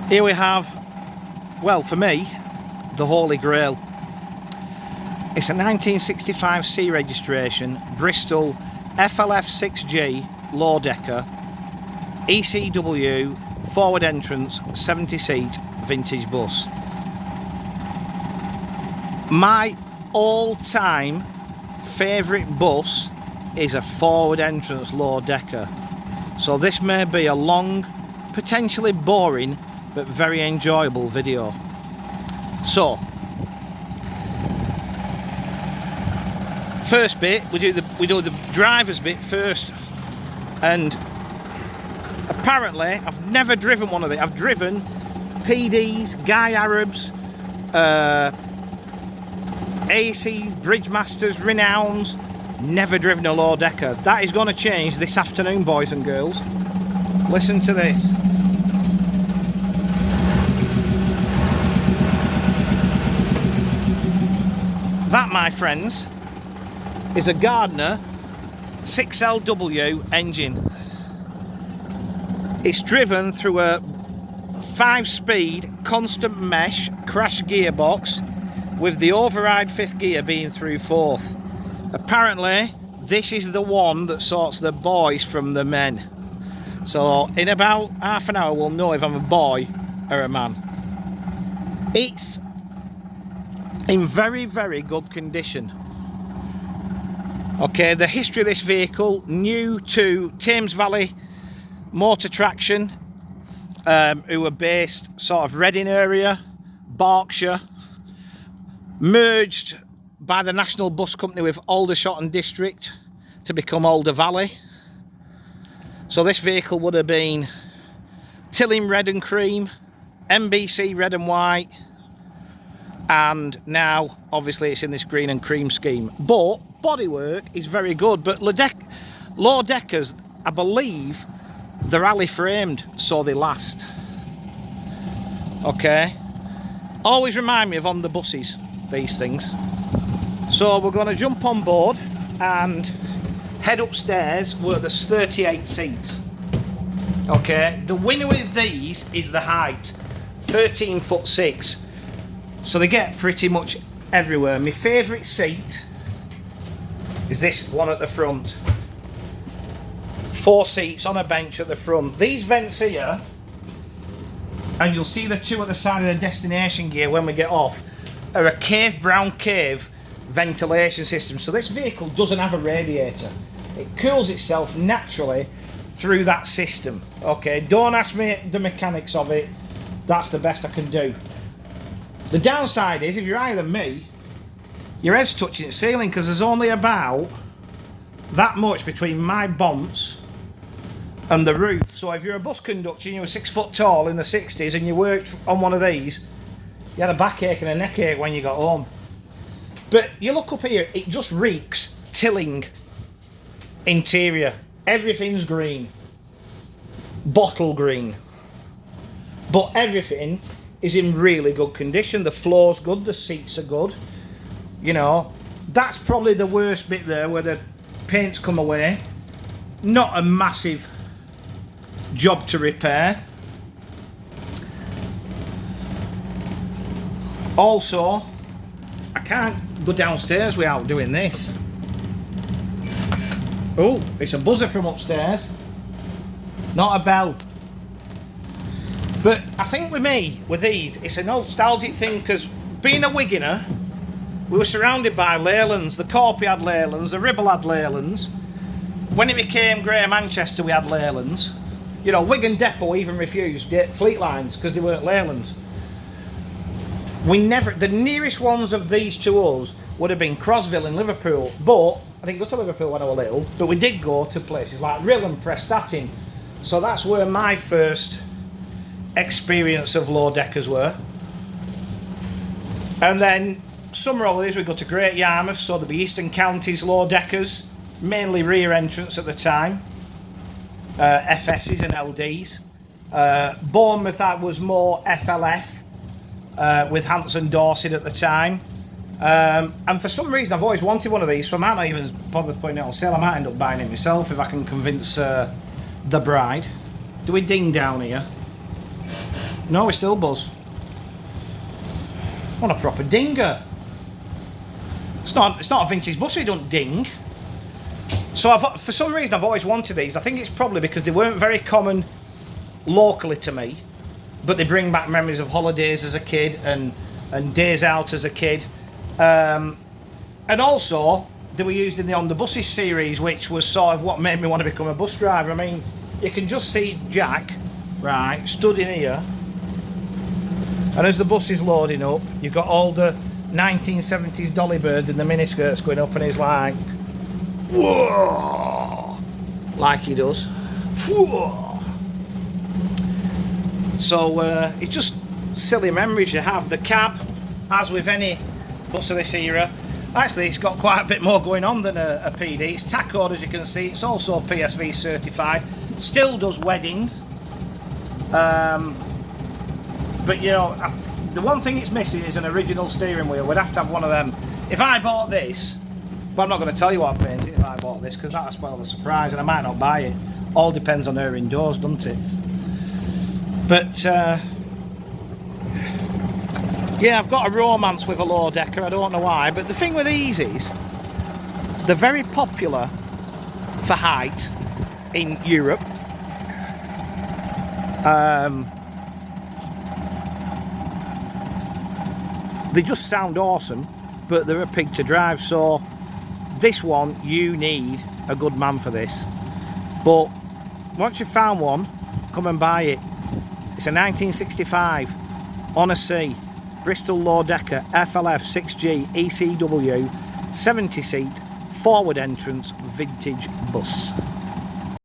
Here we have, well, for me, the Holy Grail. It's a 1965 C registration Bristol FLF 6G Lodekka ECW forward entrance 70-seat vintage bus. My all-time favourite bus is a forward entrance Lodekka. So this may be a long, potentially boring, but very enjoyable video. So, first bit, we do the driver's bit first, and apparently I've never driven one of these. I've driven PDs, Guy Arabs, AC, Bridgemasters, Renowns. Never driven a Lodekka. That is going to change this afternoon, boys and girls. Listen to this. That, my friends, is a Gardner 6LW engine. It's driven through a 5-speed constant mesh crash gearbox with the override 5th gear being through 4th. Apparently this is the one that sorts the boys from the men. So in about half an hour we'll know if I'm a boy or a man. It's in very, very good condition. Okay, the history of this vehicle, new to Thames Valley Motor Traction, who are based sort of Reading area, Berkshire, merged by the National Bus Company with Aldershot and District to become Alder Valley. So this vehicle would have been Tilling red and cream, MBC red and white, and now obviously it's in this green and cream scheme. But bodywork is very good. But Lodekkas, I believe, they're alley framed, so they last. Okay, always remind me of on the buses, these things. So we're going to jump on board and head upstairs where there's 38 seats. Okay, the winner with these is the height, 13'6". So they get pretty much everywhere. My favourite seat is this one at the front. 4 seats on a bench at the front. These vents here, and you'll see the 2 at the side of the destination gear when we get off, are a cave brown cave ventilation system. So this vehicle doesn't have a radiator. It cools itself naturally through that system. Okay, don't ask me the mechanics of it. That's the best I can do. The downside is, if you're higher than me, your head's touching the ceiling, because there's only about that much between my bonds and the roof. So if you're a bus conductor and you were 6 foot tall in the 60s and you worked on one of these, you had a backache and a neckache when you got home. But you look up here, it just reeks Tilling interior. Everything's green, bottle green, but everything is in really good condition. The floor's good, the seats are good. You know, that's probably the worst bit there, where the paint's come away. Not a massive job to repair. Also, I can't go downstairs without doing this. Oh, it's a buzzer from upstairs, not a bell. But I think with me, with these, it's a nostalgic thing, because being a Wiganer, we were surrounded by Leylands. The Corpy had Leylands, the Ribble had Leylands. When it became Greater Manchester, we had Leylands. You know, Wigan Depot even refused Fleet Lines because they weren't Leylands. The nearest ones of these to us would have been Crosville in Liverpool, but I didn't go to Liverpool when I was little, but we did go to places like Rill and Prestatyn. So that's where my first experience of Lodekkas were. And then summer holidays we go to Great Yarmouth, so there'd be Eastern Counties Lodekkas, mainly rear entrance at the time, FSs and LDs. Bournemouth, that was more FLF, with Hanson Dorset at the time. And for some reason I've always wanted one of these, so I might not even bother putting it on sale. I might end up buying it myself if I can convince the bride. Do we ding down here? No, we still buzz. What a proper dinger. It's not a vintage bus, so it don't ding. So for some reason I've always wanted these. I think it's probably because they weren't very common locally to me, but they bring back memories of holidays as a kid and days out as a kid. And also, they were used in the On the Buses series, which was sort of what made me want to become a bus driver. I mean, you can just see Jack, right, stood in here, and as the bus is loading up, you've got all the 1970s dolly birds and the miniskirts going up, and he's like, whoa, like he does. Whoa. So it's just silly memories you have. The cab, as with any bus of this era, actually it's got quite a bit more going on than a PD. It's tachoed, as you can see. It's also PSV certified. Still does weddings. But you know, the one thing it's missing is an original steering wheel. We'd have to have one of them. If I bought this, well, I'm not going to tell you what I'm painting if I bought this, because that'll spoil the surprise, and I might not buy it. All depends on her indoors, doesn't it? But yeah, I've got a romance with a Lodekka. I don't know why, but the thing with these is they're very popular for height in Europe. They just sound awesome, but they're a pig to drive. So this one, you need a good man for this. But once you've found one, come and buy it. It's a 1965 on a C Bristol Lodekka FLF 6G ECW 70 seat forward entrance vintage bus.